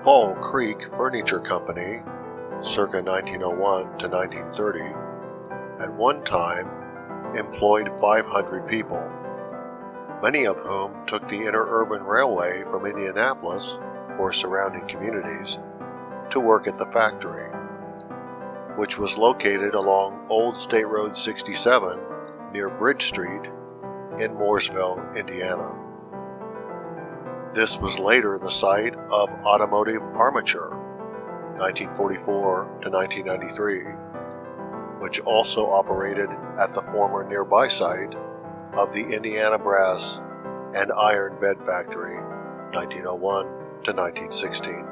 Fall Creek Furniture Company, circa 1901 to 1930, at one time employed 500 people, many of whom took the interurban railway from Indianapolis or surrounding communities to work at the factory, which was located along Old State Road 67 near Bridge Street in Mooresville, Indiana. This was later the site of Automotive Armature, 1944 to 1993, which also operated at the former nearby site of the Indiana Brass and Iron Bed Factory, 1901 to 1916.